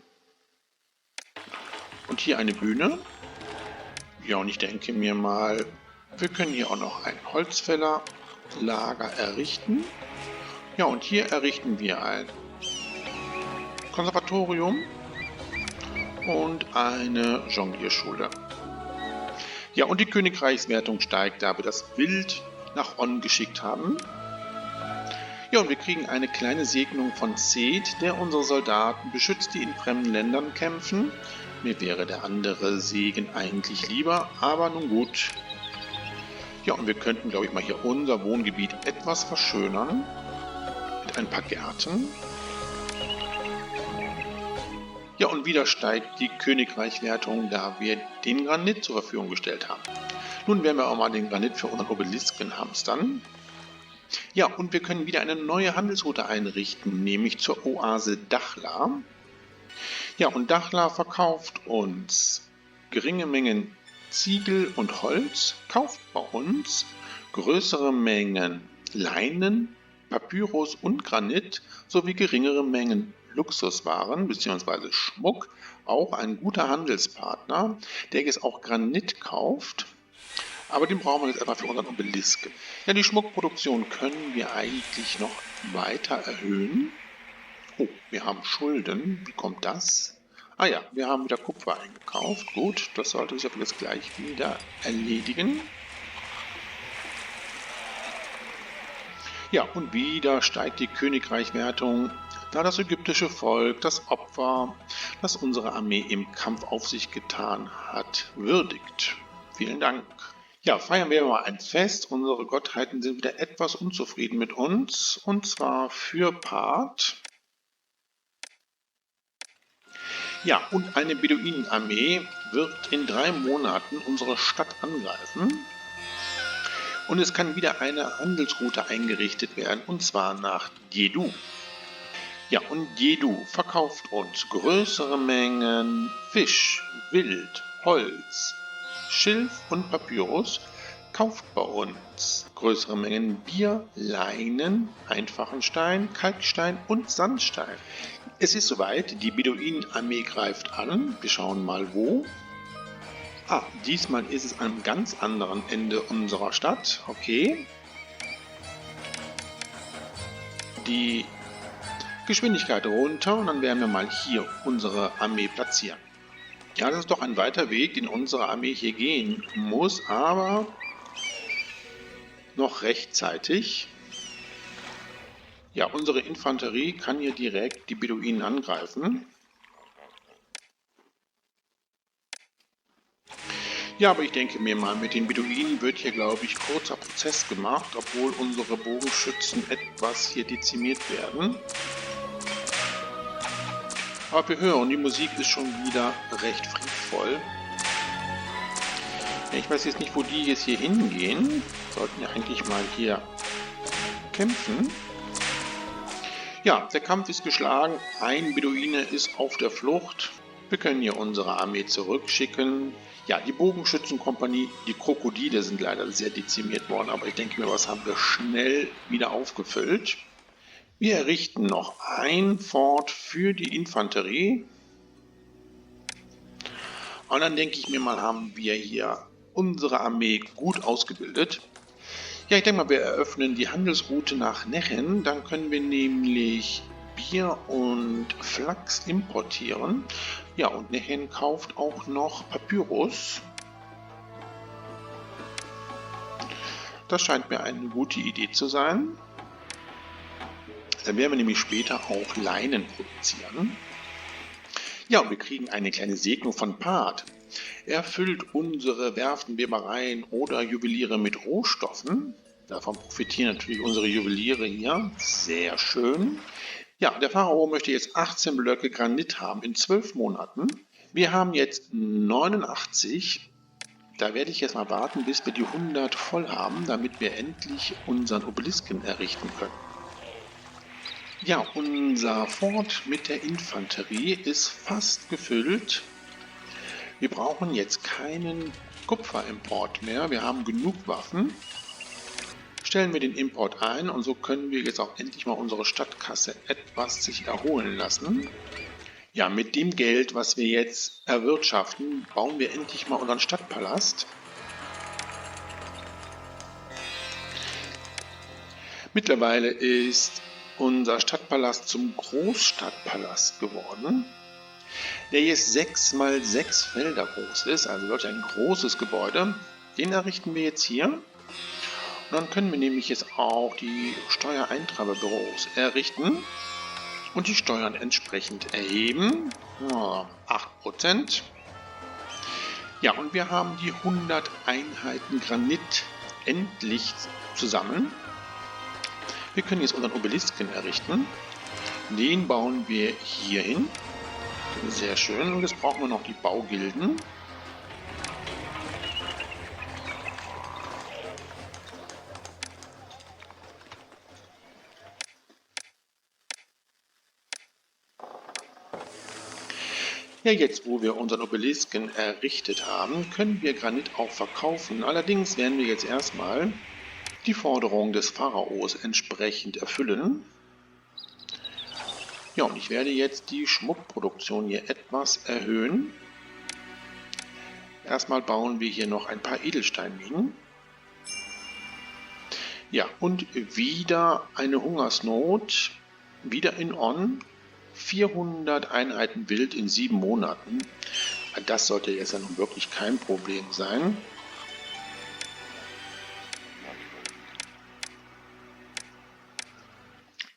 und hier eine Bühne. Ja, und ich denke mir mal, wir können hier auch noch ein Holzfällerlager errichten. Ja, und hier errichten wir ein Konservatorium und eine Jonglierschule. Ja, und die Königreichswertung steigt, da wir das Wild nach On geschickt haben. Ja, und wir kriegen eine kleine Segnung von Seth, der unsere Soldaten beschützt, die in fremden Ländern kämpfen. Mir wäre der andere Segen eigentlich lieber, aber nun gut. Ja, und wir könnten, glaube ich, mal hier unser Wohngebiet etwas verschönern. Mit ein paar Gärten. Ja, und wieder steigt die Königreichwertung, da wir den Granit zur Verfügung gestellt haben. Nun werden wir auch mal den Granit für unseren Obelisken hamstern. Ja, und wir können wieder eine neue Handelsroute einrichten, nämlich zur Oase Dakhla. Ja, und Dakhla verkauft uns geringe Mengen Ziegel und Holz, kauft bei uns größere Mengen Leinen, Papyrus und Granit sowie geringere Mengen Luxuswaren bzw. Schmuck. Auch ein guter Handelspartner, der jetzt auch Granit kauft. Aber den brauchen wir jetzt einfach für unseren Obelisken. Ja, die Schmuckproduktion können wir eigentlich noch weiter erhöhen. Oh, wir haben Schulden. Wie kommt das? Ah ja, wir haben wieder Kupfer eingekauft. Gut, das sollte sich aber jetzt gleich wieder erledigen. Ja, und wieder steigt die Königreichwertung, da das ägyptische Volk das Opfer, das unsere Armee im Kampf auf sich getan hat, würdigt. Vielen Dank. Ja, feiern wir mal ein Fest. Unsere Gottheiten sind wieder etwas unzufrieden mit uns. Und zwar für Part. Ja, und eine Beduinenarmee wird in 3 Monaten unsere Stadt angreifen. Und es kann wieder eine Handelsroute eingerichtet werden, und zwar nach Jedu. Ja, und Jedu verkauft uns größere Mengen Fisch, Wild, Holz, Schilf und Papyrus, kauft bei uns größere Mengen Bier, Leinen, einfachen Stein, Kalkstein und Sandstein. Es ist soweit, die Beduinenarmee greift an. Wir schauen mal wo. Diesmal ist es am ganz anderen Ende unserer Stadt. Okay. Die Geschwindigkeit runter und dann werden wir mal hier unsere Armee platzieren. Ja, das ist doch ein weiter Weg, den unsere Armee hier gehen muss, aber noch rechtzeitig. Ja, unsere Infanterie kann hier direkt die Beduinen angreifen. Ja, aber ich denke mir mal, mit den Beduinen wird hier, glaube ich, kurzer Prozess gemacht, obwohl unsere Bogenschützen etwas hier dezimiert werden. Aber wir hören, die Musik ist schon wieder recht friedvoll. Ja, ich weiß jetzt nicht, wo die jetzt hier hingehen. Sollten ja eigentlich mal hier kämpfen. Ja, der Kampf ist geschlagen. Ein Beduine ist auf der Flucht. Wir können hier unsere Armee zurückschicken. Ja, die Bogenschützenkompanie, die Krokodile sind leider sehr dezimiert worden, aber ich denke mir, was haben wir schnell wieder aufgefüllt. Wir errichten noch ein Fort für die Infanterie. Und dann denke ich mir mal, haben wir hier unsere Armee gut ausgebildet. Ja, ich denke mal, wir eröffnen die Handelsroute nach Nechen. Dann können wir nämlich Bier und Flachs importieren. Ja, und Nechen kauft auch noch Papyrus. Das scheint mir eine gute Idee zu sein. Dann werden wir nämlich später auch Leinen produzieren. Ja, und wir kriegen eine kleine Segnung von Part. Er füllt unsere Werften, Webereien oder Juweliere mit Rohstoffen. Davon profitieren natürlich unsere Juweliere hier. Sehr schön. Ja, der Pharao möchte jetzt 18 Blöcke Granit haben in 12 Monaten. Wir haben jetzt 89. Da werde ich jetzt mal warten, bis wir die 100 voll haben, damit wir endlich unseren Obelisken errichten können. Ja, unser Fort mit der Infanterie ist fast gefüllt. Wir brauchen jetzt keinen Kupferimport mehr. Wir haben genug Waffen. Stellen wir den Import ein und so können wir jetzt auch endlich mal unsere Stadtkasse etwas sich erholen lassen. Ja, mit dem Geld, was wir jetzt erwirtschaften, bauen wir endlich mal unseren Stadtpalast. Mittlerweile ist unser Stadtpalast zum Großstadtpalast geworden, der jetzt 6 mal 6 Felder groß ist, also wirklich ein großes Gebäude. Den errichten wir jetzt hier. Und dann können wir nämlich jetzt auch die Steuereintreiberbüros errichten und die Steuern entsprechend erheben. Ja, 8%. Ja, und wir haben die 100 Einheiten Granit endlich zusammen. Wir können jetzt unseren Obelisken errichten. Den bauen wir hier hin. Sehr schön. Und jetzt brauchen wir noch die Baugilden. Ja, jetzt wo wir unseren Obelisken errichtet haben, können wir Granit auch verkaufen. Allerdings werden wir jetzt erstmal die Forderung des Pharaos entsprechend erfüllen. Ja, und ich werde jetzt die Schmuckproduktion hier etwas erhöhen. Erstmal bauen wir hier noch ein paar Edelsteinminen. Ja, und wieder eine Hungersnot, wieder in On. 400 Einheiten Wild in 7 Monaten. Das sollte jetzt ja nun wirklich kein Problem sein.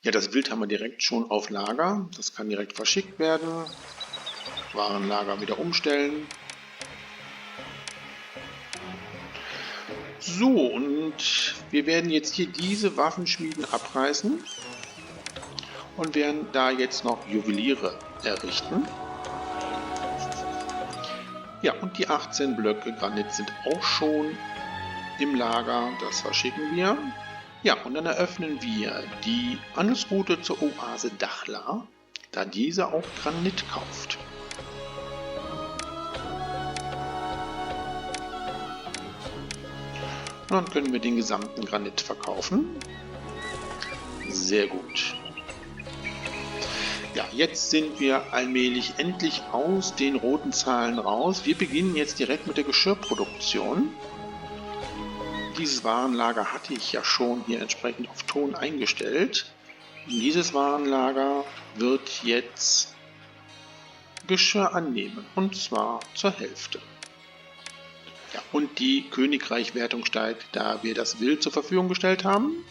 Ja, das Wild haben wir direkt schon auf Lager. Das kann direkt verschickt werden. Warenlager wieder umstellen. So, und wir werden jetzt hier diese Waffenschmieden abreißen und werden da jetzt noch Juweliere errichten. Ja, und die 18 Blöcke Granit sind auch schon im Lager. Das verschicken wir. Ja, und dann eröffnen wir die Handelsroute zur Oase Dakhla, da diese auch Granit kauft. Und dann können wir den gesamten Granit verkaufen. Sehr gut. Ja, jetzt sind wir allmählich endlich aus den roten Zahlen raus. Wir beginnen jetzt direkt mit der Geschirrproduktion. Dieses Warenlager hatte ich ja schon hier entsprechend auf Ton eingestellt. Dieses Warenlager wird jetzt Geschirr annehmen, und zwar zur Hälfte. Ja, und die Königreichwertung steigt, da wir das Wild zur Verfügung gestellt haben.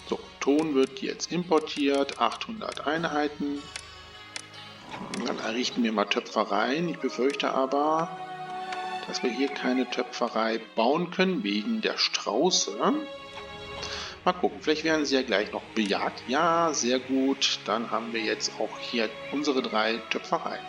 So, Ton wird jetzt importiert, 800 Einheiten. Dann errichten wir mal Töpfereien. Ich befürchte aber, dass wir hier keine Töpferei bauen können, wegen der Strauße. Mal gucken, vielleicht werden sie ja gleich noch bejagt. Ja, sehr gut. Dann haben wir jetzt auch hier unsere 3 Töpfereien.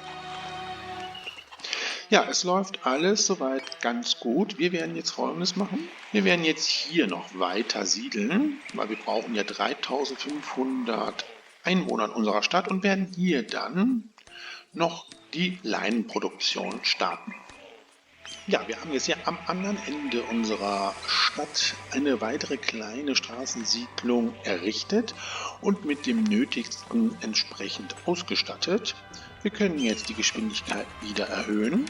Ja, es läuft alles soweit ganz gut. Wir werden jetzt Folgendes machen. Wir werden jetzt hier noch weiter siedeln, weil wir brauchen ja 3500 Einwohner in unserer Stadt und werden hier dann noch die Leinenproduktion starten. Ja, wir haben jetzt hier am anderen Ende unserer Stadt eine weitere kleine Straßensiedlung errichtet und mit dem Nötigsten entsprechend ausgestattet. Wir können jetzt die Geschwindigkeit wieder erhöhen.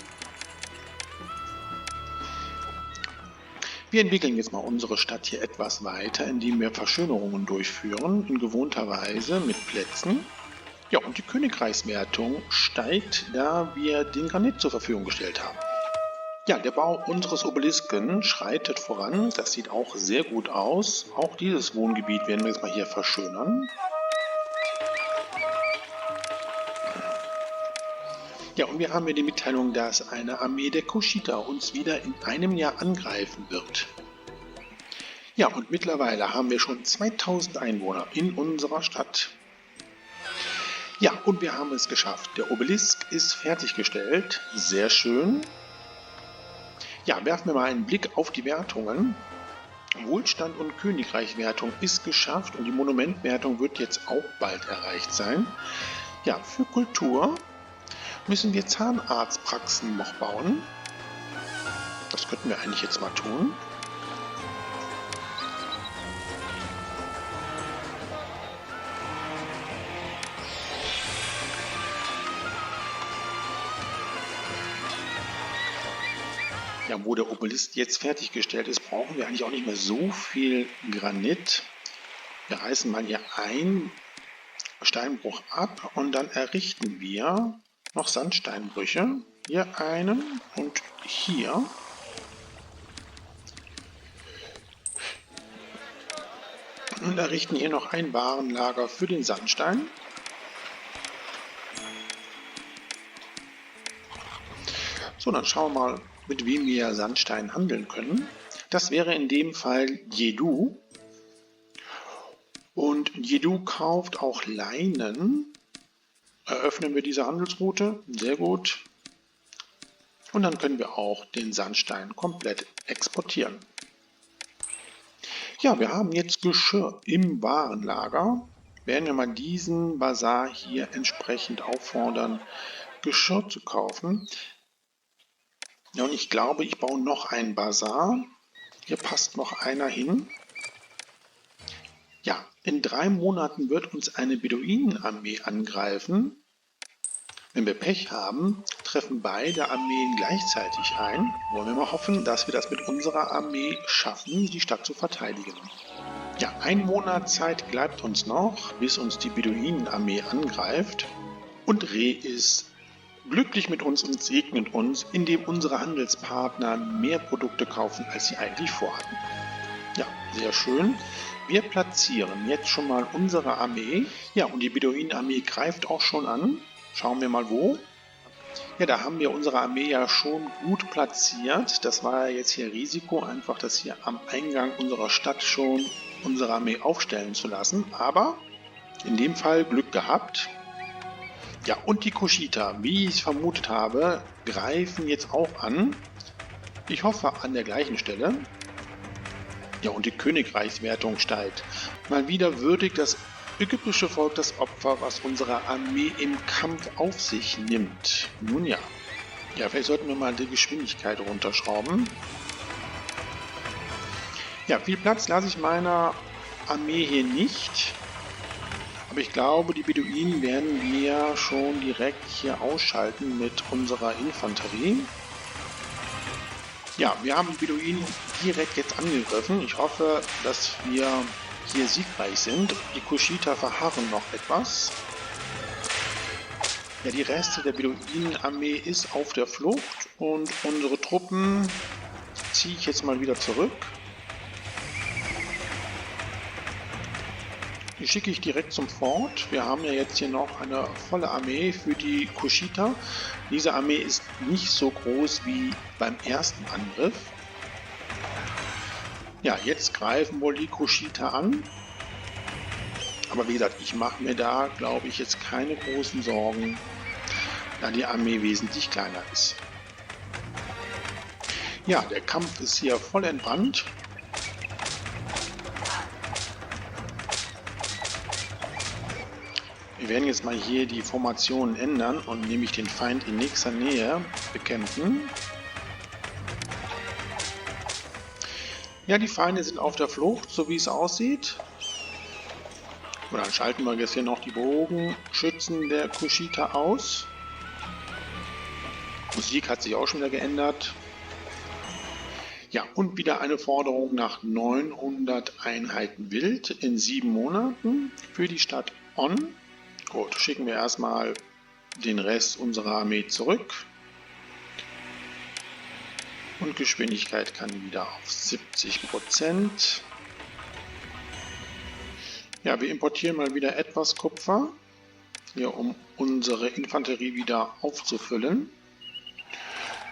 Wir entwickeln jetzt mal unsere Stadt hier etwas weiter, indem wir Verschönerungen durchführen, in gewohnter Weise mit Plätzen. Ja, und die Königreichswertung steigt, da wir den Granit zur Verfügung gestellt haben. Ja, der Bau unseres Obelisken schreitet voran. Das sieht auch sehr gut aus. Auch dieses Wohngebiet werden wir jetzt mal hier verschönern. Ja, und wir haben hier die Mitteilung, dass eine Armee der Kuschita uns wieder in einem Jahr angreifen wird. Ja, und mittlerweile haben wir schon 2000 Einwohner in unserer Stadt. Ja, und wir haben es geschafft. Der Obelisk ist fertiggestellt. Sehr schön. Ja, werfen wir mal einen Blick auf die Wertungen. Wohlstand und Königreichwertung ist geschafft und die Monumentwertung wird jetzt auch bald erreicht sein. Ja, für Kultur müssen wir Zahnarztpraxen noch bauen. Das könnten wir eigentlich jetzt mal tun. Ja, wo der Obelisk jetzt fertiggestellt ist, brauchen wir eigentlich auch nicht mehr so viel Granit. Wir reißen mal hier einen Steinbruch ab und dann errichten wir noch Sandsteinbrüche. Hier einen und hier. und errichten hier noch ein Warenlager für den Sandstein. So, dann schauen wir mal, mit wem wir Sandstein handeln können. Das wäre in dem Fall Jedu. Und Jedu kauft auch Leinen. Eröffnen wir diese Handelsroute. Sehr gut. Und dann können wir auch den Sandstein komplett exportieren. Ja, wir haben jetzt Geschirr im Warenlager. Werden wir mal diesen Bazar hier entsprechend auffordern, Geschirr zu kaufen. Ja, und ich glaube, ich baue noch einen Bazar. Hier passt noch einer hin. Ja, in 3 Monaten wird uns eine Beduinenarmee angreifen. Wenn wir Pech haben, treffen beide Armeen gleichzeitig ein. Wollen wir mal hoffen, dass wir das mit unserer Armee schaffen, die Stadt zu verteidigen. Ja, 1 Monat Zeit bleibt uns noch, bis uns die Beduinenarmee angreift. Und Re ist glücklich mit uns und segnet uns, indem unsere Handelspartner mehr Produkte kaufen, als sie eigentlich vorhatten. Ja, sehr schön. Wir platzieren jetzt schon mal unsere Armee. Ja, und die Beduinenarmee greift auch schon an. Schauen wir mal wo. Ja, da haben wir unsere Armee ja schon gut platziert. Das war ja jetzt hier Risiko, einfach das hier am Eingang unserer Stadt schon unsere Armee aufstellen zu lassen. Aber in dem Fall Glück gehabt. Ja, und die Kushita, wie ich es vermutet habe, greifen jetzt auch an. Ich hoffe an der gleichen Stelle. Ja, und die Königreichswertung steigt. Mal wieder würdigt das ägyptische Volk das Opfer, was unsere Armee im Kampf auf sich nimmt. Nun ja. Ja, vielleicht sollten wir mal die Geschwindigkeit runterschrauben. Ja, viel Platz lasse ich meiner Armee hier nicht. Aber ich glaube, die Beduinen werden wir schon direkt hier ausschalten mit unserer Infanterie. Ja, wir haben die Beduinen direkt jetzt angegriffen. Ich hoffe, dass wir hier siegreich sind. Die Kushita verharren noch etwas. Ja, die Reste der Beduinenarmee ist auf der Flucht und unsere Truppen ziehe ich jetzt mal wieder zurück. Die schicke ich direkt zum Fort. Wir haben ja jetzt hier noch eine volle Armee für die Kushita. Diese Armee ist nicht so groß wie beim ersten Angriff. Ja, jetzt greifen wohl die Kushita an. Aber wie gesagt, ich mache mir da, glaube ich, jetzt keine großen Sorgen, da die Armee wesentlich kleiner ist. Ja, der Kampf ist hier voll entbrannt. Wir werden jetzt mal hier die Formationen ändern und nämlich den Feind in nächster Nähe bekämpfen. Ja, die Feinde sind auf der Flucht, so wie es aussieht. Und dann schalten wir jetzt hier noch die Bogenschützen der Kushita aus. Musik hat sich auch schon wieder geändert. Ja, und wieder eine Forderung nach 900 Einheiten Wild in 7 Monaten für die Stadt On. Gut, schicken wir erstmal den Rest unserer Armee zurück. Und Geschwindigkeit kann wieder auf 70%. Ja, wir importieren mal wieder etwas Kupfer, hier um unsere Infanterie wieder aufzufüllen.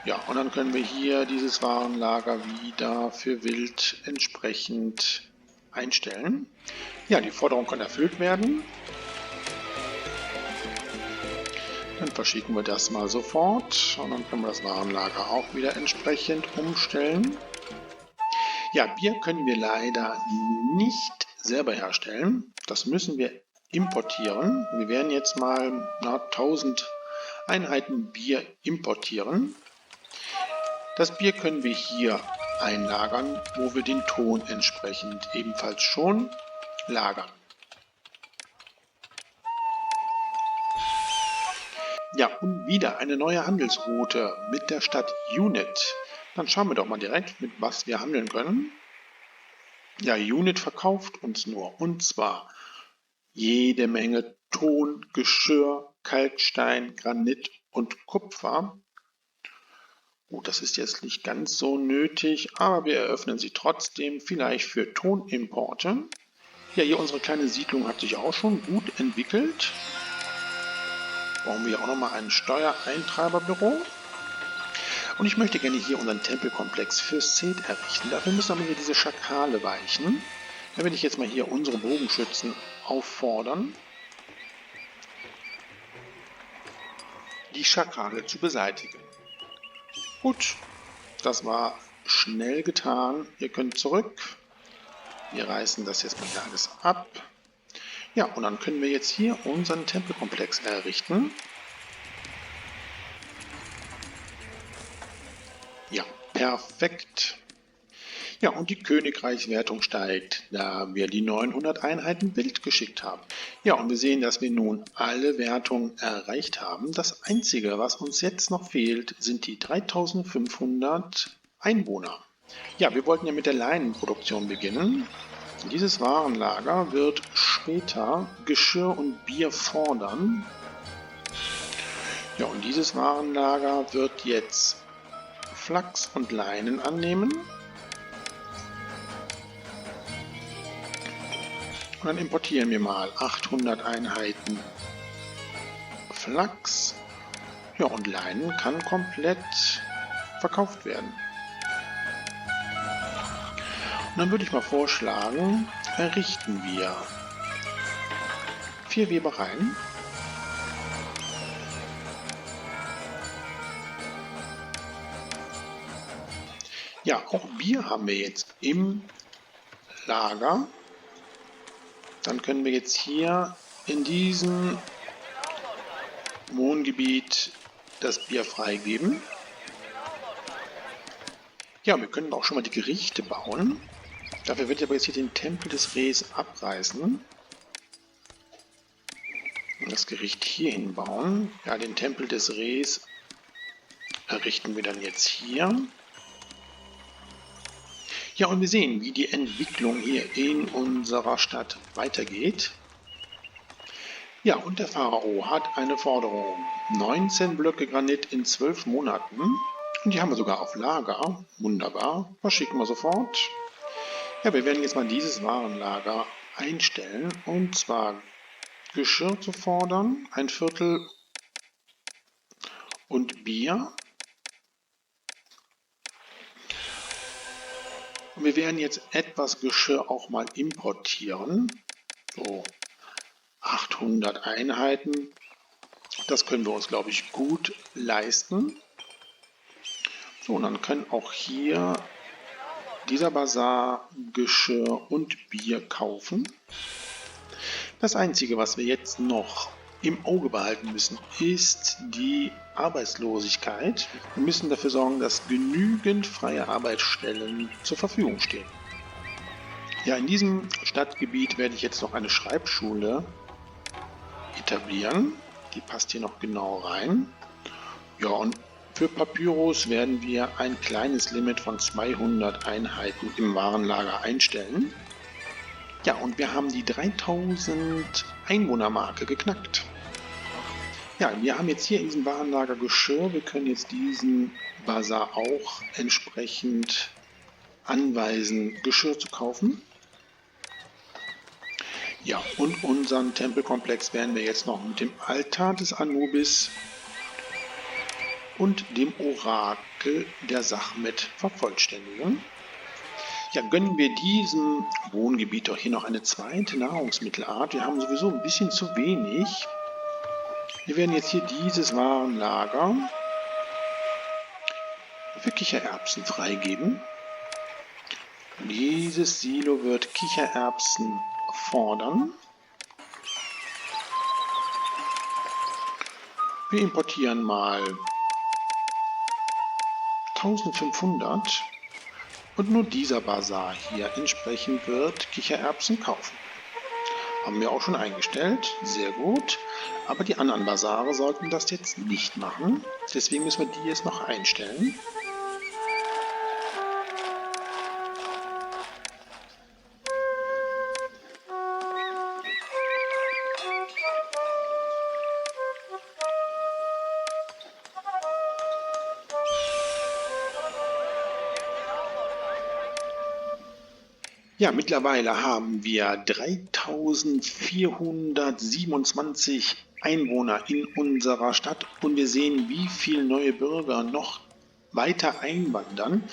Ja, und dann können wir hier dieses Warenlager wieder für Wild entsprechend einstellen. Ja, die Forderung kann erfüllt werden. Dann verschicken wir das mal sofort und dann können wir das Warenlager auch wieder entsprechend umstellen. Ja, Bier können wir leider nicht selber herstellen. Das müssen wir importieren. Wir werden jetzt mal 1000 Einheiten Bier importieren. Das Bier können wir hier einlagern, wo wir den Ton entsprechend ebenfalls schon lagern. Ja, und wieder eine neue Handelsroute mit der Stadt Unit. Dann schauen wir doch mal direkt, mit was wir handeln können. Ja, Unit verkauft uns nur, und zwar jede Menge Ton, Geschirr, Kalkstein, Granit und Kupfer. Gut, das ist jetzt nicht ganz so nötig, aber wir eröffnen sie trotzdem, vielleicht für Tonimporte. Ja, hier unsere kleine Siedlung hat sich auch schon gut entwickelt. Brauchen wir auch nochmal ein Steuereintreiberbüro. Und ich möchte gerne hier unseren Tempelkomplex für Seth errichten. Dafür müssen aber hier diese Schakale weichen. Da werde ich jetzt mal hier unsere Bogenschützen auffordern, die Schakale zu beseitigen. Gut, das war schnell getan. Ihr könnt zurück. Wir reißen das jetzt mal hier alles ab. Ja, und dann können wir jetzt hier unseren Tempelkomplex errichten. Ja, perfekt. Ja, und die Königreichswertung steigt, da wir die 900 Einheiten Wild geschickt haben. Ja, und wir sehen, dass wir nun alle Wertungen erreicht haben. Das Einzige, was uns jetzt noch fehlt, sind die 3500 Einwohner. Ja, wir wollten ja mit der Leinenproduktion beginnen. Dieses Warenlager wird später Geschirr und Bier fordern. Ja, und dieses Warenlager wird jetzt Flachs und Leinen annehmen. Und dann importieren wir mal 800 Einheiten Flachs. Ja, und Leinen kann komplett verkauft werden. Und dann würde ich mal vorschlagen, errichten wir 4 Webereien. Ja, auch Bier haben wir jetzt im Lager. Dann können wir jetzt hier in diesem Wohngebiet das Bier freigeben. Ja, wir können auch schon mal die Gerichte bauen. Dafür werde ich aber jetzt hier den Tempel des Rehs abreißen. Und das Gericht hier hinbauen. Ja, den Tempel des Rehs errichten wir dann jetzt hier. Ja, und wir sehen, wie die Entwicklung hier in unserer Stadt weitergeht. Ja, und der Pharao hat eine Forderung. 19 Blöcke Granit in 12 Monaten. Und die haben wir sogar auf Lager. Wunderbar. Verschicken wir sofort. Ja, wir werden jetzt mal dieses Warenlager einstellen. Und zwar Geschirr zu fordern, 1/4 und Bier. Und wir werden jetzt etwas Geschirr auch mal importieren. So 800 Einheiten. Das können wir uns, glaube ich, gut leisten. So, und dann können auch hier dieser Bazar Geschirr und Bier kaufen. Das Einzige, was wir jetzt noch im Auge behalten müssen, ist die Arbeitslosigkeit. Wir müssen dafür sorgen, dass genügend freie Arbeitsstellen zur Verfügung stehen. Ja, in diesem Stadtgebiet werde ich jetzt noch eine Schreibschule etablieren. Die passt hier noch genau rein. Ja, und für Papyrus werden wir ein kleines Limit von 200 Einheiten im Warenlager einstellen. Ja, und wir haben die 3000 Einwohnermarke geknackt. Ja, wir haben jetzt hier in diesem Warenlager Geschirr. Wir können jetzt diesen Bazar auch entsprechend anweisen, Geschirr zu kaufen. Ja, und unseren Tempelkomplex werden wir jetzt noch mit dem Altar des Anubis und dem Orakel der Sachmet vervollständigen. Ja, gönnen wir diesem Wohngebiet doch hier noch eine zweite Nahrungsmittelart. Wir haben sowieso ein bisschen zu wenig. Wir werden jetzt hier dieses Warenlager für Kichererbsen freigeben. Dieses Silo wird Kichererbsen fordern. Wir importieren mal 1500 und nur dieser Bazar hier entsprechend wird Kichererbsen kaufen. Haben wir auch schon eingestellt, sehr gut. Aber die anderen Bazare sollten das jetzt nicht machen. Deswegen müssen wir die jetzt noch einstellen. Ja, mittlerweile haben wir 3427 Einwohner in unserer Stadt und wir sehen, wie viele neue Bürger noch weiter einwandern.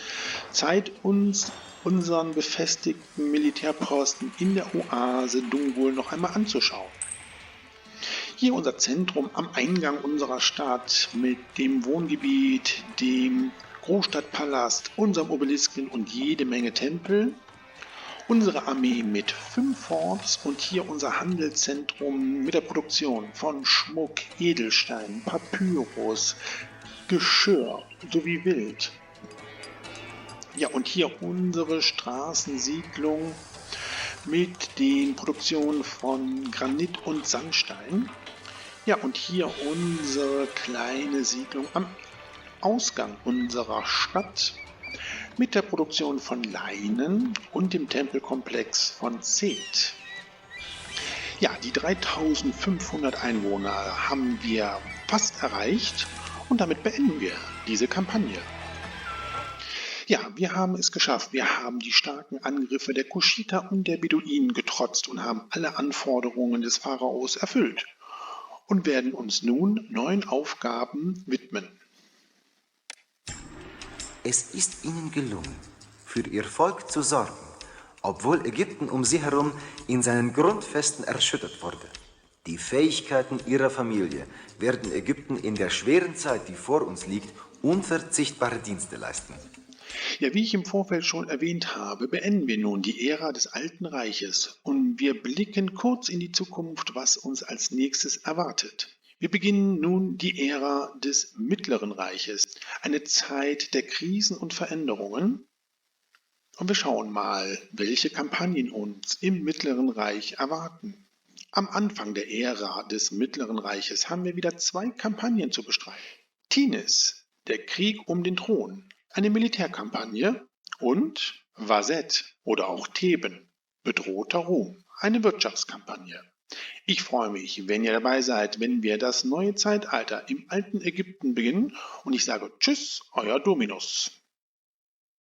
Zeit uns unseren befestigten Militärposten in der Oase Dungul noch einmal anzuschauen. Hier unser Zentrum am Eingang unserer Stadt mit dem Wohngebiet, dem Großstadtpalast, unserem Obelisken und jede Menge Tempel. Unsere Armee mit 5 Forts und hier unser Handelszentrum mit der Produktion von Schmuck, Edelstein, Papyrus, Geschirr sowie Wild. Ja, und hier unsere Straßensiedlung mit den Produktionen von Granit und Sandstein. Ja, und hier unsere kleine Siedlung am Ausgang unserer Stadt mit der Produktion von Leinen und dem Tempelkomplex von Seth. Ja, die 3500 Einwohner haben wir fast erreicht und damit beenden wir diese Kampagne. Ja, wir haben es geschafft. Wir haben die starken Angriffe der Kuschita und der Beduinen getrotzt und haben alle Anforderungen des Pharaos erfüllt und werden uns nun neuen Aufgaben widmen. Es ist ihnen gelungen, für ihr Volk zu sorgen, obwohl Ägypten um sie herum in seinen Grundfesten erschüttert wurde. Die Fähigkeiten ihrer Familie werden Ägypten in der schweren Zeit, die vor uns liegt, unverzichtbare Dienste leisten. Ja, wie ich im Vorfeld schon erwähnt habe, beenden wir nun die Ära des Alten Reiches und wir blicken kurz in die Zukunft, was uns als nächstes erwartet. Wir beginnen nun die Ära des Mittleren Reiches, eine Zeit der Krisen und Veränderungen. Und wir schauen mal, welche Kampagnen uns im Mittleren Reich erwarten. Am Anfang der Ära des Mittleren Reiches haben wir wieder 2 Kampagnen zu bestreiten. Tinis, der Krieg um den Thron, eine Militärkampagne, und Waset oder auch Theben, bedrohter Ruhm, eine Wirtschaftskampagne. Ich freue mich, wenn ihr dabei seid, wenn wir das neue Zeitalter im alten Ägypten beginnen, und ich sage Tschüss, euer Dominus.